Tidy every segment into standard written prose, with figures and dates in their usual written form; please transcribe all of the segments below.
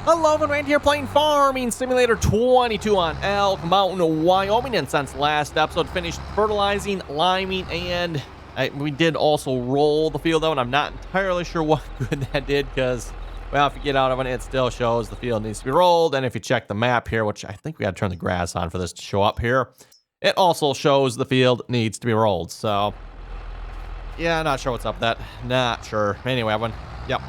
Hello and Rand here playing Farming Simulator 22 on Elk Mountain, Wyoming. And since last episode finished fertilizing, liming, and we did also roll the field though, and I'm not entirely sure what good that did because, well, if you get out of it, it still shows the field needs to be rolled. And if you check the map here, which I think we got to turn the grass on for this to show up here, it also shows the field needs to be rolled. So, yeah, not sure what's up with that. Not sure. Anyway, everyone, yep,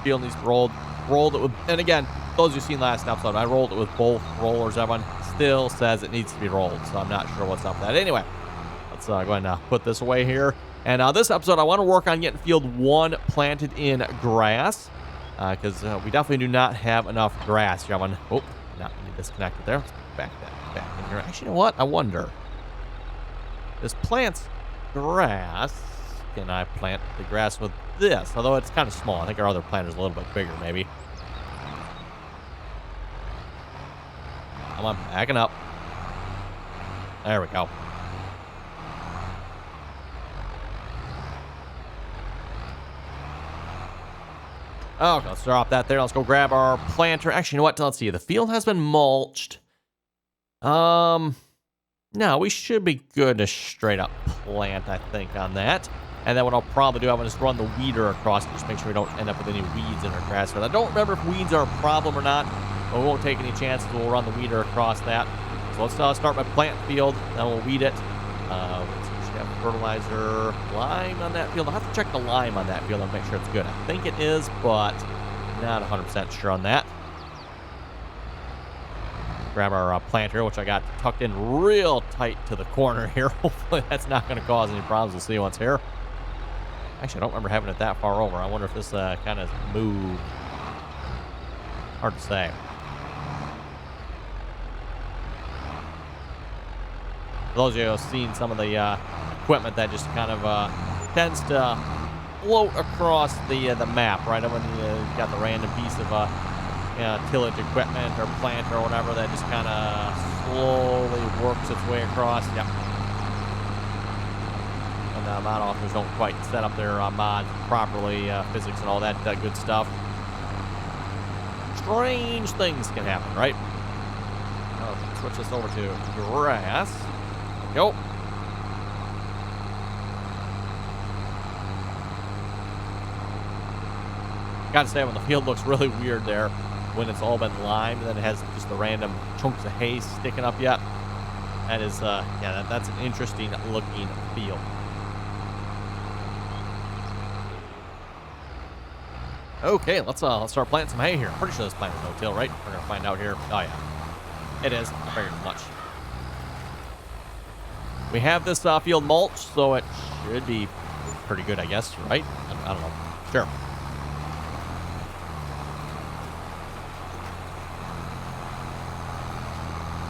field needs to be rolled. Rolled it with, and again, those you've seen last episode, I rolled it with both rollers. Everyone still says it needs to be rolled, so I'm not sure what's up with that. Anyway, let's go ahead and put this away here. And this episode, I want to work on getting field 1 planted in grass, because we definitely do not have enough grass here. Oh, not really disconnected there. Let's back that back in here. Actually, you know what? I wonder. This plants grass. Can I plant the grass with this? Although it's kind of small. I think our other planter's a little bit bigger, maybe. Come on, backing up. There we go. Okay, let's drop that there. Let's go grab our planter. Actually, you know what? Let's see. The field has been mulched. No, we should be good to straight up plant, I think, on that. And then what I'll probably do, I'm going to just run the weeder across, just make sure we don't end up with any weeds in our grass field. I don't remember if weeds are a problem or not, but we won't take any chances. We'll run the weeder across that. So let's start by plant field, then we'll weed it. Let's see, we should have fertilizer, lime on that field. I'll have to check the lime on that field and make sure it's good. I think it is, but not 100% sure on that. Grab our planter, which I got tucked in real tight to the corner here. Hopefully that's not going to cause any problems. We'll see once here. Actually, I don't remember having it that far over. I wonder if this kind of moved. Hard to say. For those of you who have seen some of the equipment that just kind of tends to float across the map, right? When you got the random piece of tillage equipment or plant or whatever that just kind of slowly works its way across. Yep. Mod authors don't quite set up their mods properly, physics and all that good stuff. Strange things can happen, right? Oh, switch this over to grass. There we go. Gotta say, when the field looks really weird there, when it's all been limed and then it has just the random chunks of hay sticking up yet. That is, yeah, that's an interesting looking field. Okay, let's start planting some hay here. I'm pretty sure this plant is no-till, right? We're gonna find out here. Oh yeah, it is. I figured as much. We have this field mulch, so it should be pretty good, I guess. Right? I don't know. Sure.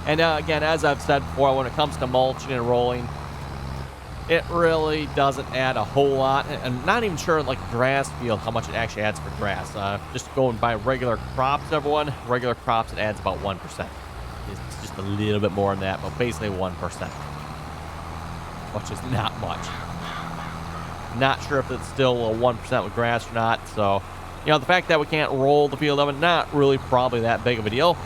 And again, as I've said before, when it comes to mulching and rolling, it really doesn't add a whole lot. I'm not even sure, like grass field, how much it actually adds for grass. Just going by regular crops, everyone. Regular crops, it adds about 1%. It's just a little bit more than that, but basically 1%. Which is not much. Not sure if it's still a 1% with grass or not. So, you know, the fact that we can't roll the field of it, not really probably that big of a deal.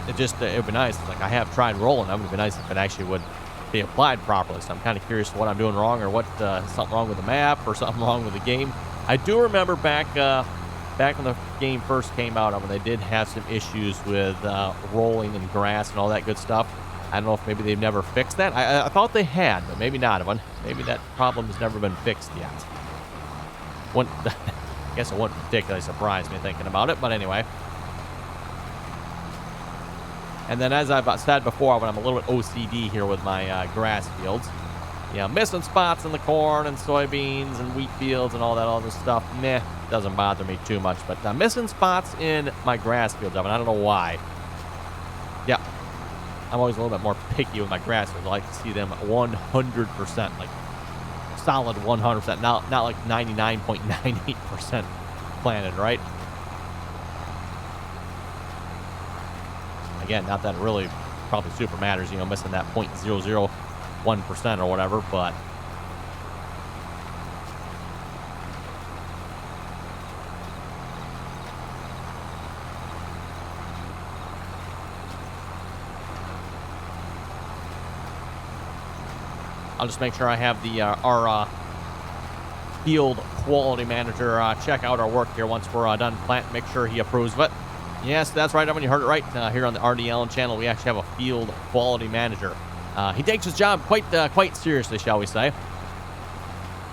It just, it would be nice. Like, I have tried rolling. It would be nice if it actually would be applied properly. So I'm kind of curious what I'm doing wrong, or what something wrong with the map, or something wrong with the game. I do remember back when the game first came out, when they did have some issues with rolling and grass and all that good stuff. I don't know if maybe they've never fixed that. I thought they had, but maybe not. Maybe that problem has never been fixed yet. I guess it wouldn't particularly surprise me thinking about it, but anyway. And then, as I've said before, when I'm a little bit OCD here with my grass fields, you know, missing spots in the corn and soybeans and wheat fields and all that other stuff, meh, doesn't bother me too much. But missing spots in my grass fields, I don't know why. Yeah, I'm always a little bit more picky with my grass fields. I like to see them 100%, like solid 100%, not like 99.98% planted, right? Again, not that it really probably super matters, you know, missing that 0.001% or whatever, but I'll just make sure I have the our field quality manager check out our work here once we're done planting. Make sure he approves of it. Yes, that's right, everyone. You heard it right. Here on the RDAllen channel, we actually have a field quality manager. He takes his job quite seriously, shall we say.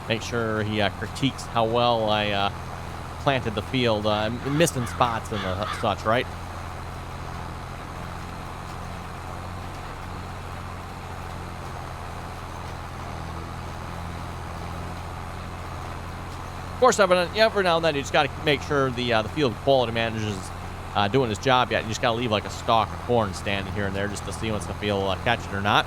Make sure he critiques how well I planted the field, missing spots and such, right? Of course, every now and then you just got to make sure the field quality manager is doing his job yet. You just got to leave like a stalk of corn standing here and there just to see once the field will catch it or not.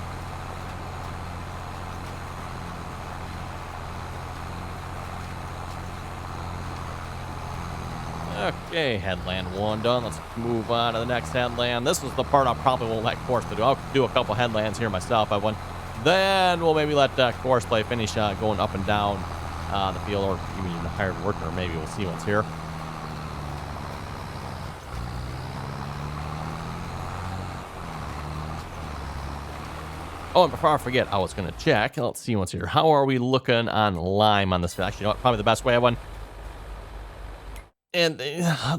Okay, headland 1 done. Let's move on to the next headland. This is the part I probably won't let Courseplay do. I'll do a couple headlands here myself. Then we'll maybe let Courseplay finish going up and down the field, or even a hired worker. Maybe we'll see once here. Oh, and before I forget, I was going to check. Let's see what's here. How are we looking on lime on this? Actually, you know what? Probably the best way, everyone. And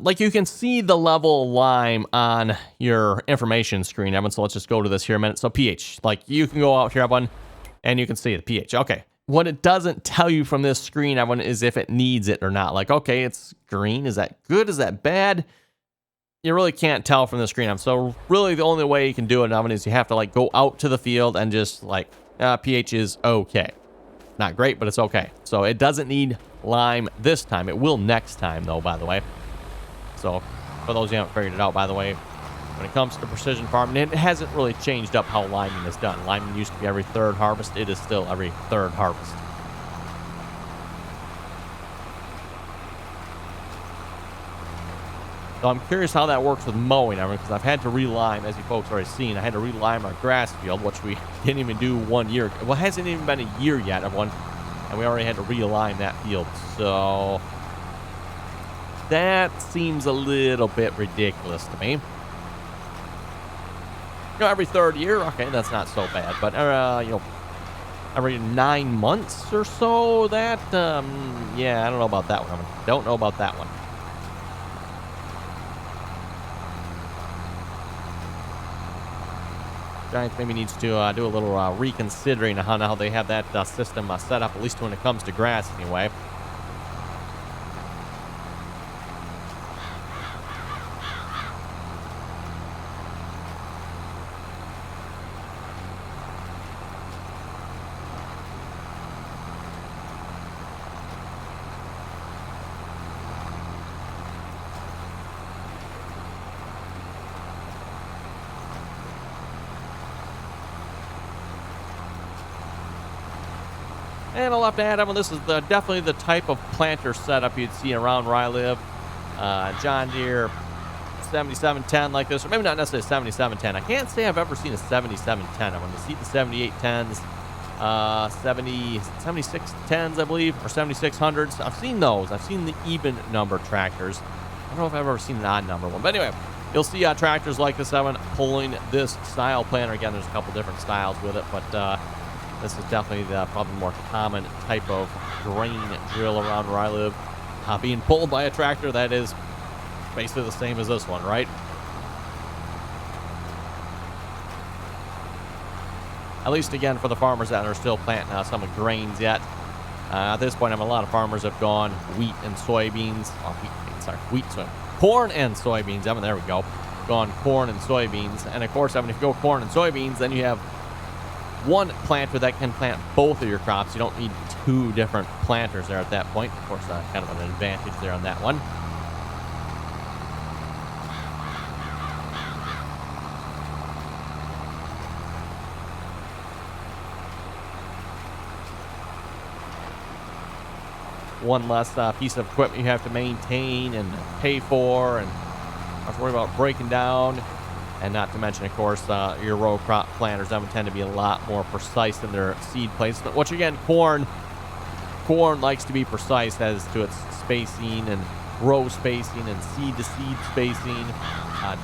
like you can see the level of lime on your information screen, everyone. So let's just go to this here a minute. So pH, like you can go out here, everyone, and you can see the pH. Okay. What it doesn't tell you from this screen, everyone, is if it needs it or not. Like, okay, it's green. Is that good? Is that bad? You really can't tell from the screen. So really the only way you can do it, everyone, is you have to like go out to the field and just like, pH is okay. Not great, but it's okay. So it doesn't need lime this time. It will next time, though, by the way. So for those who haven't figured it out, by the way, when it comes to precision farming, it hasn't really changed up how liming is done. Liming used to be every third harvest. It is still every third harvest. So I'm curious how that works with mowing, because I've had to relime, as you folks already seen. I had to relime our grass field, which we didn't even do 1 year. Well, it hasn't even been a year yet, everyone, and we already had to realign that field. So that seems a little bit ridiculous to me. You know, every third year, okay, that's not so bad. But you know, every 9 months or so, that yeah, I don't know about that one. Don't know about that one. Giants maybe needs to do a little reconsidering on how they have that system set up, at least when it comes to grass anyway. And I'll have to add, this is definitely the type of planter setup you'd see around where I live. John Deere 7710 like this, or maybe not necessarily 7710. I can't say I've ever seen a 7710. I'm going to see the 7810s, 7610s, I believe, or 7600s. I've seen those. I've seen the even number tractors. I don't know if I've ever seen an odd number one. But anyway, you'll see tractors like this one pulling this style planter. Again, there's a couple different styles with it, but this is definitely the probably more common type of grain drill around where I live. Being pulled by a tractor that is basically the same as this one, right? At least, again, for the farmers that are still planting some of grains yet. At this point, a lot of farmers have gone wheat and soybeans. Corn and soybeans. There we go. Gone corn and soybeans. And, of course, if you go corn and soybeans, then you have one planter that can plant both of your crops. You don't need two different planters there at that point. Of course, kind of an advantage there on that one. One less piece of equipment you have to maintain and pay for, and have to worry about breaking down. And not to mention, of course, your row crop planters tend to be a lot more precise in their seed placement. Which, again, corn likes to be precise as to its spacing and row spacing and seed-to-seed spacing,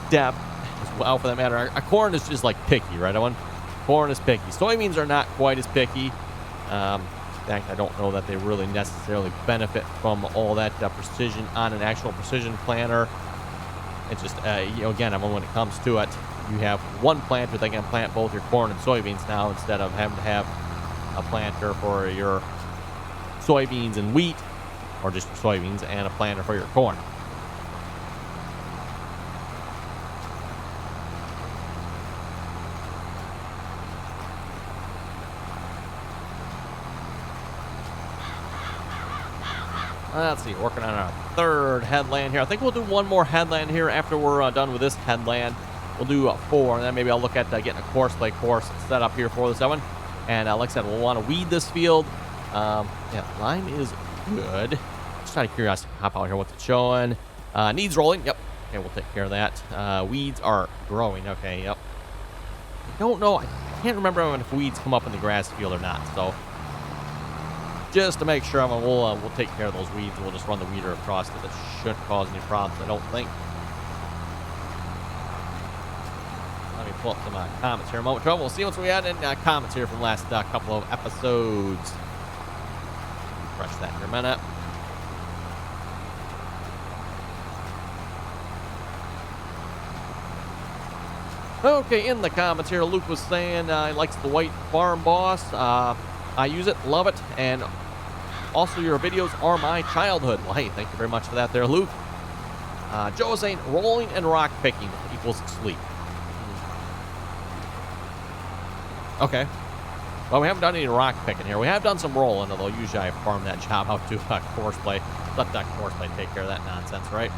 depth as well, for that matter. Corn is just like picky, right? Corn is picky. Soybeans are not quite as picky. In fact, I don't know that they really necessarily benefit from all that precision on an actual precision planter. It's just, you know, again, when it comes to it, you have one planter that can plant both your corn and soybeans now instead of having to have a planter for your soybeans and wheat, or just your soybeans, and a planter for your corn. Let's see, working on our third headland here. I think we'll do one more headland here after we're done with this headland. We'll do 4, and then maybe I'll look at getting a Courseplay course set up here for this one. And like I said, we'll want to weed this field. Yeah, lime is good. Just out of curiosity, hop out here. What's it showing? Needs rolling. Yep. Okay, we'll take care of that. Weeds are growing. Okay, yep. I don't know. I can't remember if weeds come up in the grass field or not. So just to make sure, we'll take care of those weeds. We'll just run the weeder across it. That shouldn't cause any problems, I don't think. Let me pull up some comments here a moment. We'll see what we had in comments here from the last couple of episodes. Refresh that in a minute. Okay, in the comments here, Luke was saying he likes the white farm boss. I use it, love it, and also your videos are my childhood. Well, hey, thank you very much for that there, Luke. Joe is saying rolling and rock picking equals sleep. Okay. Well, we haven't done any rock picking here. We have done some rolling, although usually I farm that job out to Courseplay. Let that Courseplay take care of that nonsense, right?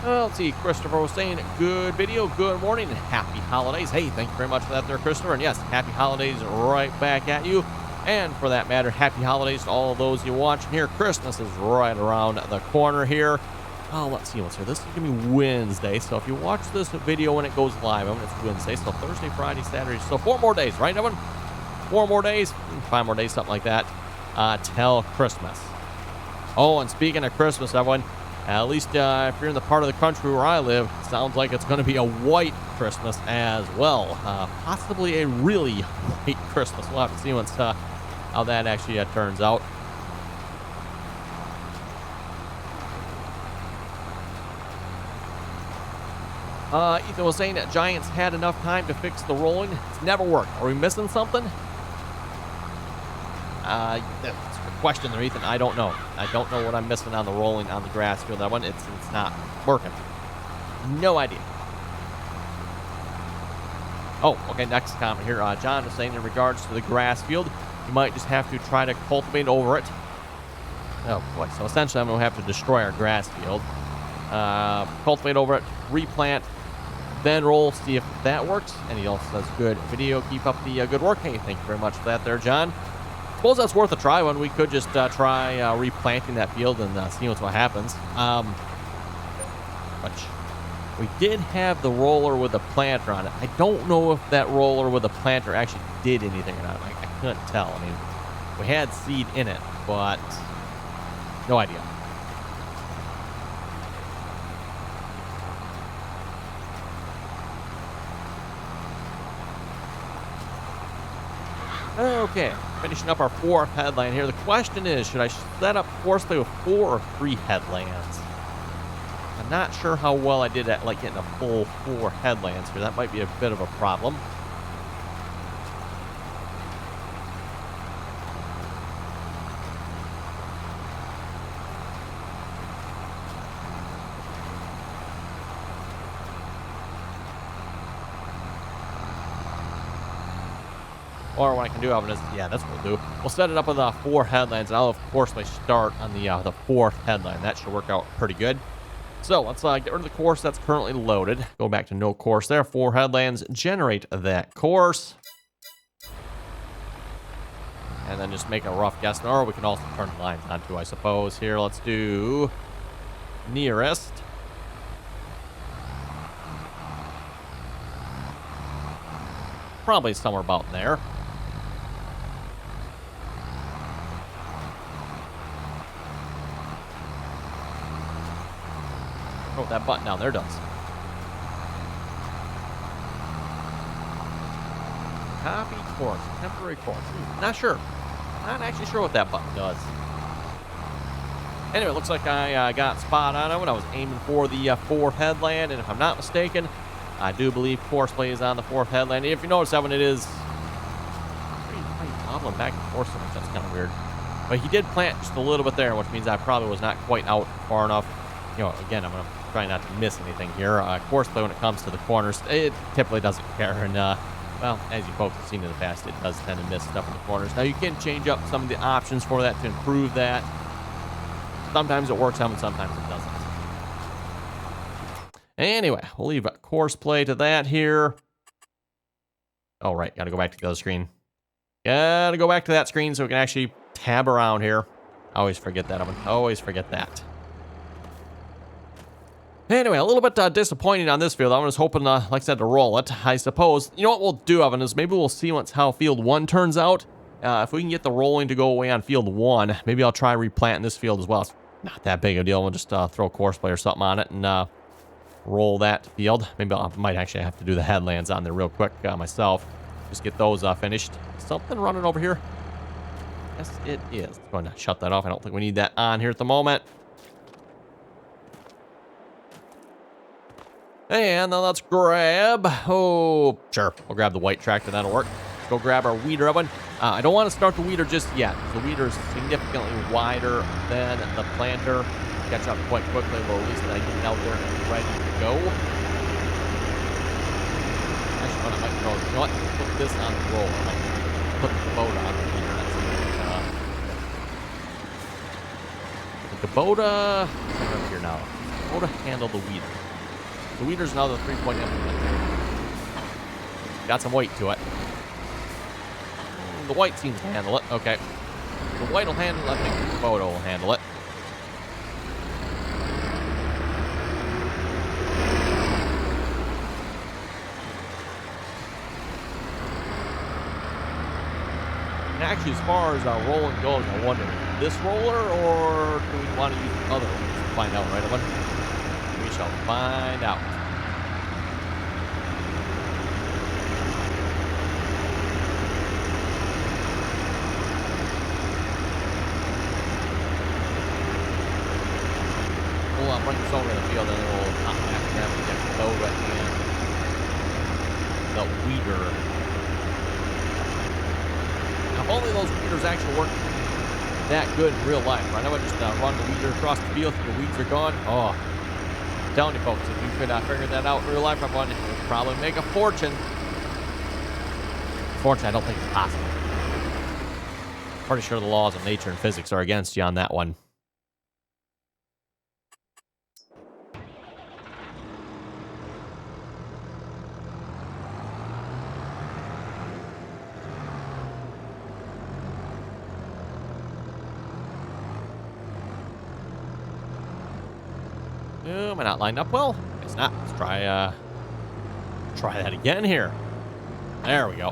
Well, let's see, Christopher was saying, good video, good morning, and happy holidays. Hey, thank you very much for that there, Christopher. And yes, happy holidays right back at you. And for that matter, happy holidays to all of those you watching here. Christmas is right around the corner here. Oh, let's see what's here. This is going to be Wednesday. So if you watch this video when it goes live, it's Wednesday. So Thursday, Friday, Saturday. So 4 more days, right, Evan? 4 more days, 5 more days, something like that, till Christmas. Oh, and speaking of Christmas, everyone, at least if you're in the part of the country where I live, it sounds like it's going to be a white Christmas as well. Possibly a really white Christmas. We'll have to see once, how that actually turns out. Ethan was saying that Giants had enough time to fix the rolling. It's never worked. Are we missing something? That's a good question there, Ethan. I don't know. I don't know what I'm missing on the rolling on the grass field. That one, it's not working. No idea. Oh, okay, next comment here. John was saying in regards to the grass field, you might just have to try to cultivate over it. Oh, boy. So essentially, I'm going to have to destroy our grass field. Cultivate over it, replant, then roll, see if that works. And he also says, good video. Keep up the good work. Hey, thank you very much for that there, John. Suppose that's worth a try when we could just try replanting that field and see what happens. But we did have the roller with a planter on it. I don't know if that roller with a planter actually did anything or not. I couldn't tell. I mean, we had seed in it, but no idea. Okay, finishing up our 4th headland here. The question is, should I set up Courseplay with 4 or 3 headlands? I'm not sure how well I did at getting a full 4 headlands here. That might be a bit of a problem. Or what I can do, is, yeah, that's what we'll do. We'll set it up with 4 headlands, and I'll, of course, start on the 4th headland. That should work out pretty good. So let's get rid of the course that's currently loaded. Go back to no course there. 4 headlands, generate that course. And then just make a rough guess. Or we can also turn the lines onto, I suppose. Here, let's do nearest. Probably somewhere about there. what that button down there does. Copy course, temporary course. Not sure. Not actually sure what that button does. Anyway, it looks like I got spot on when I was aiming for the fourth headland, and if I'm not mistaken, I do believe Courseplay is on the fourth headland. If you notice that one, it is pretty wobbling back and forth so much. That's kind of weird. But he did plant just a little bit there, which means I probably was not quite out far enough. You know, again, I'm going to try not to miss anything here. Courseplay, when it comes to the corners, it typically doesn't care. And, well, as you folks have seen in the past, it does tend to miss stuff in the corners. Now, you can change up some of the options for that to improve that. Sometimes it works out and sometimes it doesn't. Anyway, we'll leave Courseplay to that here. Oh, right. Got to go back to the other screen. Got to go back to that screen so we can actually tab around here. I always forget that. I always forget that. Anyway, a little bit disappointing on this field. I was hoping, like I said, to roll it. I suppose, you know what we'll do, Evan, is maybe we'll see how field 1 turns out. If we can get the rolling to go away on field 1, maybe I'll try replanting this field as well. It's not that big a deal. We'll just throw Courseplay or something on it and roll that field. Maybe I might actually have to do the headlands on there real quick myself. Just get those finished. Something running over here. Yes, it is. I'm going to shut that off. I don't think we need that on here at the moment. And then let's grab, sure, we'll grab the white tractor, that'll work. Let's go grab our weeder oven. I don't want to start the weeder just yet. The weeder is significantly wider than the planter. Catch up quite quickly, but at least I get it out there and ready to go. Actually, what I might throw, you know what, put this on the roller. I might put the Kubota on the weeder. The Kubota, what's over here now? Kubota handle the weeder. The weeder's another 3-point implement. Got some weight to it. The white seems to handle it. Okay. The white will handle it. I think the Kubota will handle it. And actually, as far as our rolling goes, I wonder, this roller or do we want to use the other one? To find out, right, Evan? We shall find out. We'll bring this over to the field and then we'll hop back and have to get the Kubota and the weeder. Now, if only those weeders actually work that good in real life, right? I would just run the weeder across the field and the weeds are gone. Oh. I'm telling you folks, if you could figure that out in real life, everyone would probably make a fortune. Unfortunately, I don't think it's possible. Pretty sure the laws of nature and physics are against you on that one. Am I not lined up well? It's not. Let's try that again here. There we go.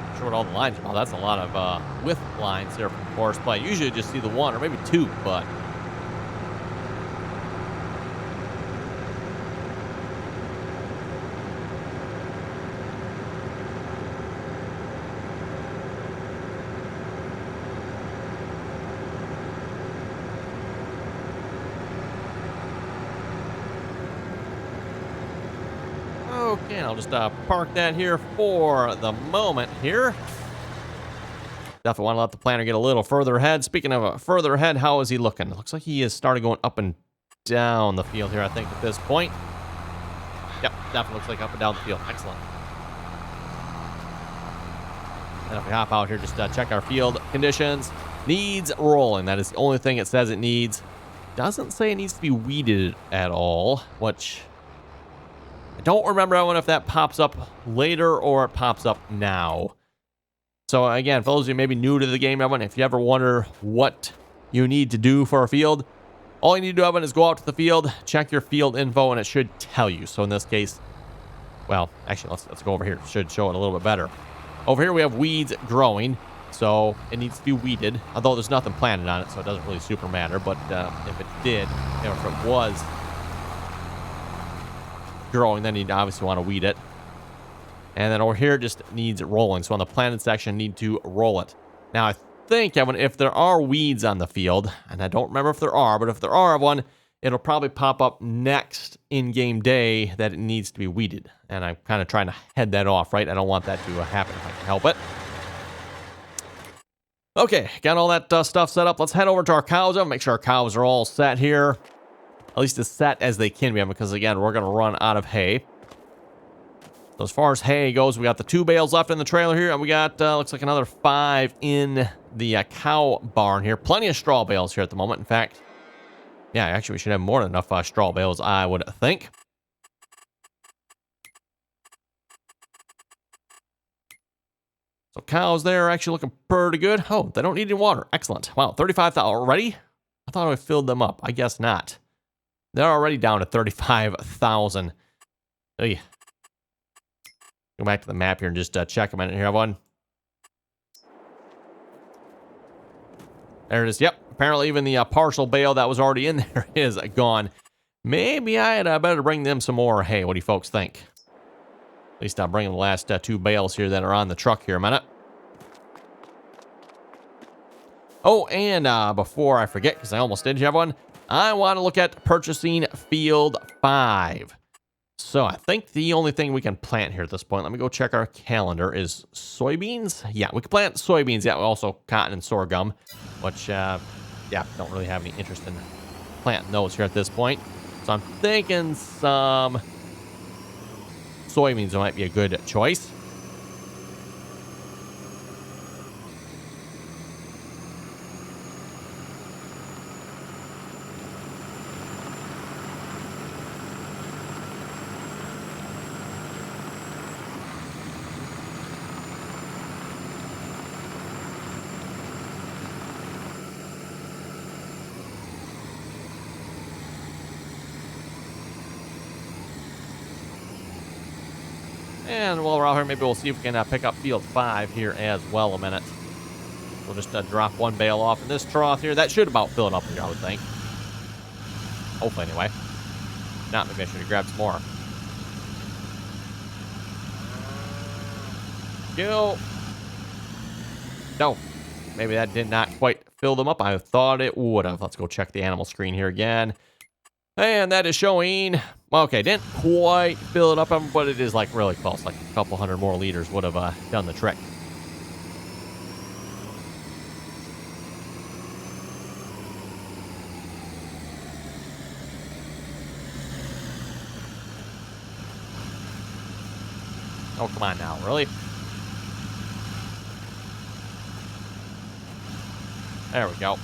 Not sure what all the lines are. Oh, that's a lot of width lines there from Courseplay. Usually you just see the one or maybe two, but okay, I'll just park that here for the moment here. Definitely want to let the planter get a little further ahead. Speaking of further ahead, how is he looking? It looks like he has started going up and down the field here, I think, at this point. Yep, definitely looks like up and down the field. Excellent. And if we hop out here, just check our field conditions. Needs rolling. That is the only thing it says it needs. Doesn't say it needs to be weeded at all, which I don't remember if that pops up later or it pops up now. So again, for those of you maybe new to the game, Evan, if you ever wonder what you need to do for a field, all you need to do, Evan, is go out to the field, check your field info, and it should tell you. So in this case, well, actually, let's go over here. It should show it a little bit better. Over here, we have weeds growing. So it needs to be weeded, although there's nothing planted on it, so it doesn't really super matter. But if it did, if it was growing, then you'd obviously want to weed it. And then over here, it just needs rolling. So on the planted section, need to roll it. Now, I think if there are weeds on the field, and I don't remember if there are, but if there are one, it'll probably pop up next in-game day that it needs to be weeded. And I'm kind of trying to head that off, right? I don't want that to happen if I can help it. Okay, got all that stuff set up. Let's head over to our cows. I'll make sure our cows are all set here. At least as set as they can be, because again, we're going to run out of hay. So as far as hay goes, we got the 2 bales left in the trailer here, and we got, looks like another 5 in the cow barn here. Plenty of straw bales here at the moment. In fact, yeah, actually, we should have more than enough straw bales, I would think. So cows there are actually looking pretty good. Oh, they don't need any water. Excellent. Wow, 35,000 already? I thought I filled them up. I guess not. They're already down to 35,000. Hey. Go back to the map here and just check them in here. One. There it is. Yep. Apparently even the partial bale that was already in there is gone. Maybe I had better bring them some more hay. What do you folks think? At least I'm bringing the last 2 bales here that are on the truck here a minute. Oh, and before I forget, because I almost did have one, I want to look at purchasing Field 5. So I think the only thing we can plant here at this point, let me go check our calendar, is soybeans. Yeah, we can plant soybeans. Yeah, also cotton and sorghum, which, yeah, don't really have any interest in planting those here at this point. So I'm thinking some soybeans might be a good choice. And while we're out here, maybe we'll see if we can pick up Field 5 here as well a minute. We'll just drop 1 bale off in this trough here. That should about fill it up here, I would think. Hopefully, anyway. Not, maybe I should have grabbed some more. Go. No. Maybe that did not quite fill them up. I thought it would have. Let's go check the animal screen here again. And that is showing, well, okay, didn't quite fill it up, but it is like really close. Like a couple hundred more liters would have done the trick. Oh, come on now, really? There we go.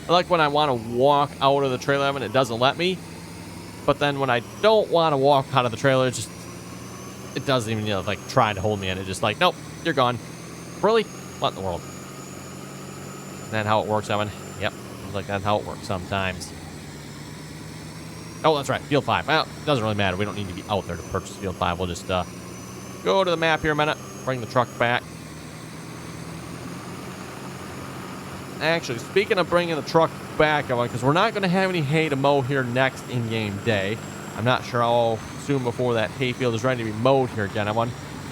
I like when I want to walk out of the trailer and it doesn't let me. But then when I don't want to walk out of the trailer, it doesn't even, like try to hold me in. It's just like, nope, you're gone. Really? What in the world? Isn't that how it works, Evan? Yep. Seems like that's how it works sometimes. Oh, that's right. Field 5. Well, it doesn't really matter. We don't need to be out there to purchase Field 5. We'll just go to the map here a minute. Bring the truck back. Actually, speaking of bringing the truck back, because we're not going to have any hay to mow here next in-game day. I'm not sure how soon before that hay field is ready to be mowed here again.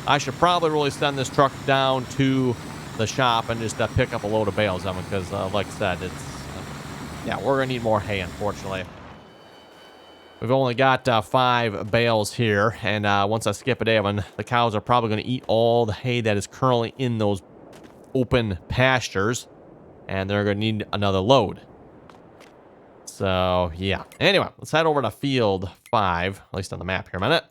I should probably really send this truck down to the shop and just pick up a load of bales, because like I said, yeah, we're going to need more hay, unfortunately. We've only got 5 bales here, and once I skip a day, the cows are probably going to eat all the hay that is currently in those open pastures. And they're going to need another load. So, yeah. Anyway, let's head over to Field 5, at least on the map here a minute.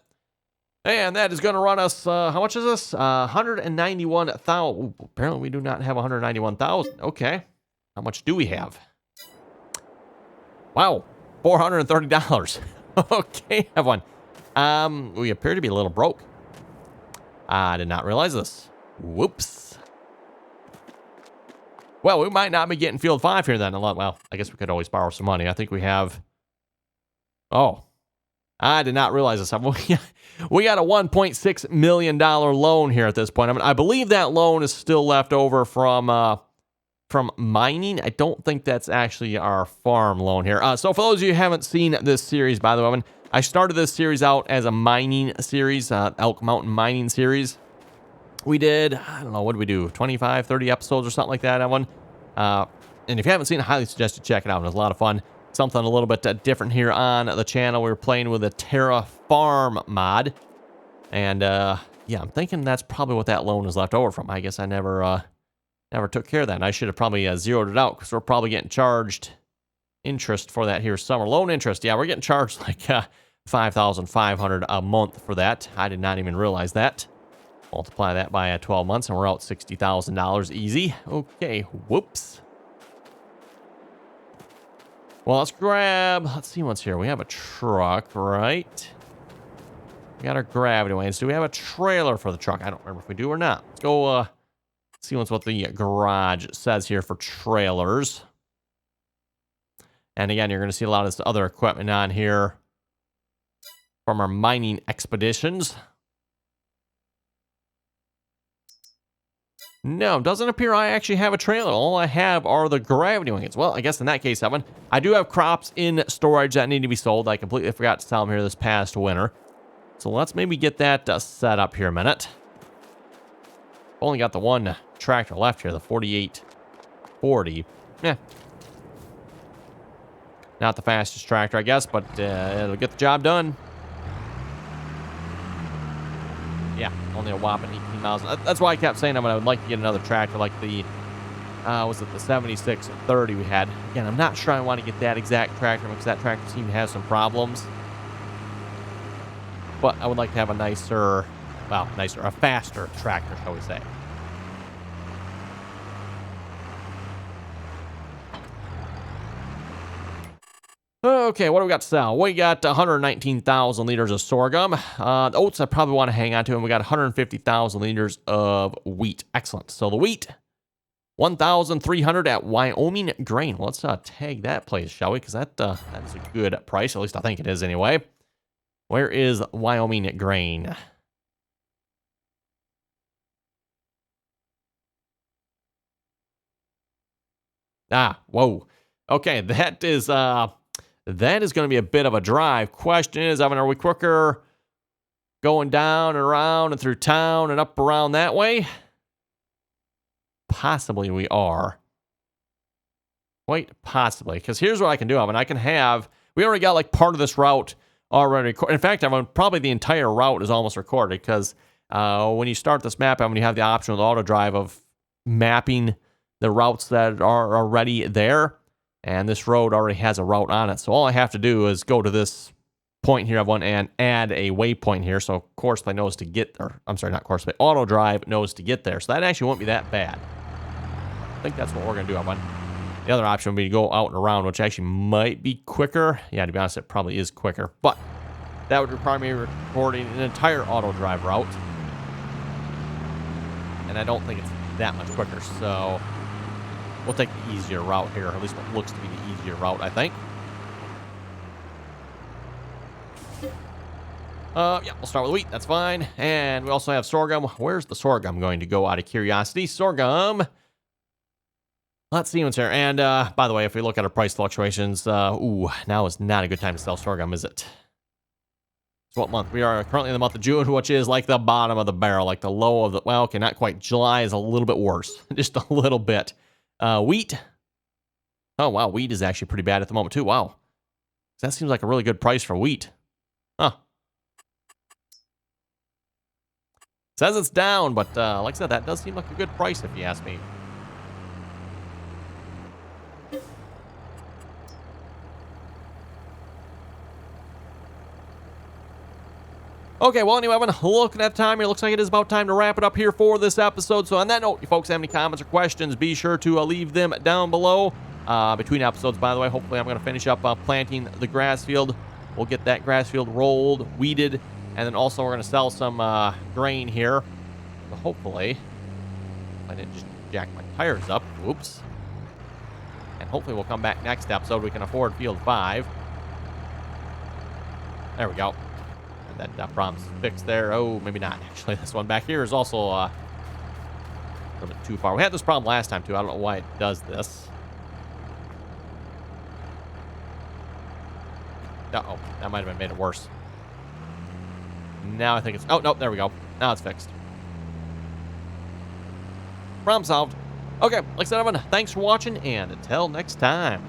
And that is going to run us, how much is this? 191,000. Apparently, we do not have 191,000. Okay. How much do we have? Wow. $430. Okay, everyone. We appear to be a little broke. I did not realize this. Whoops. Well, we might not be getting Field 5 here then. Well, I guess we could always borrow some money. I think we have... Oh. I did not realize this. We got a $1.6 million loan here at this point. I mean, I believe that loan is still left over from mining. I don't think that's actually our farm loan here. So for those of you who haven't seen this series, by the way, I started this series out as a mining series, Elk Mountain mining series. We did, I don't know, what did we do? 25, 30 episodes or something like that, that one. And if you haven't seen it, I highly suggest you check it out. It was a lot of fun. Something a little bit different here on the channel. We were playing with a Terra Farm mod. And, yeah, I'm thinking that's probably what that loan is left over from. I guess I never took care of that. And I should have probably zeroed it out because we're probably getting charged interest for that here summer. Loan interest, yeah, we're getting charged like $5,500 a month for that. I did not even realize that. Multiply that by 12 months and we're out $60,000 easy. Okay, whoops. Well, let's see what's here. We have a truck, right? We got our gravity wains. Do we have a trailer for the truck? I don't remember if we do or not. Let's go see what the garage says here for trailers. And again, you're going to see a lot of this other equipment on here from our mining expeditions. No, doesn't appear I actually have a trailer. All I have are the gravity wings. Well, I guess in that case, Evan, I do have crops in storage that need to be sold. I completely forgot to sell them here this past winter. So let's maybe get that set up here a minute. Only got the one tractor left here, the 4840. Yeah. Not the fastest tractor, I guess, but it'll get the job done. Yeah, only a whopping 18 miles. That's why I kept saying I would like to get another tractor like the, was it the 7630 we had? Again, I'm not sure I want to get that exact tractor because that tractor seemed to have some problems. But I would like to have a a faster tractor, shall we say. Okay, what do we got to sell? We got 119,000 liters of sorghum. Oats I probably want to hang on to, and we got 150,000 liters of wheat. Excellent. So the wheat, 1,300 at Wyoming Grain. Well, let's tag that place, shall we? Because that is a good price. At least I think it is anyway. Where is Wyoming Grain? Whoa. Okay, that is going to be a bit of a drive. Question is, Evan, are we quicker going down and around and through town and up around that way? Possibly we are. Quite possibly. Because here's what I can do, Evan. We already got like part of this route already recorded. In fact, Evan, probably the entire route is almost recorded because when you start this map, Evan, you have the option with auto drive of mapping the routes that are already there. And this road already has a route on it. So all I have to do is go to this point here, Evan, and add a waypoint here. So Courseplay knows to get there. I'm sorry, not Courseplay. Auto drive knows to get there. So that actually won't be that bad. I think that's what we're going to do, Evan. The other option would be to go out and around, which actually might be quicker. Yeah, to be honest, it probably is quicker. But that would require me recording an entire auto drive route. And I don't think it's that much quicker. So we'll take the easier route here. At least what looks to be the easier route, I think. Yeah, we'll start with wheat. That's fine. And we also have sorghum. Where's the sorghum going to go out of curiosity? Sorghum. Let's see what's here. And by the way, if we look at our price fluctuations, now is not a good time to sell sorghum, is it? So what month? We are currently in the month of June, which is like the bottom of the barrel, like the low of the, well, okay, not quite. July is a little bit worse. Just a little bit. Wheat. Oh, wow. Wheat is actually pretty bad at the moment, too. Wow. That seems like a really good price for wheat. Huh. Says it's down, but like I said, that does seem like a good price if you ask me. Okay, well, anyway, I've been looking at time. It looks like it is about time to wrap it up here for this episode. So on that note, if you folks have any comments or questions, be sure to leave them down below. Between episodes, by the way, hopefully I'm going to finish up planting the grass field. We'll get that grass field rolled, weeded, and then also we're going to sell some grain here. So hopefully, I didn't just jack my tires up. Whoops. And hopefully we'll come back next episode. We can afford Field 5. There we go. And that problem's fixed there. Oh, maybe not. Actually, this one back here is also a little bit too far. We had this problem last time, too. I don't know why it does this. Uh-oh. That might have made it worse. Now I think it's... Oh, nope. There we go. Now it's fixed. Problem solved. Okay. Like I said, everyone, thanks for watching, and until next time.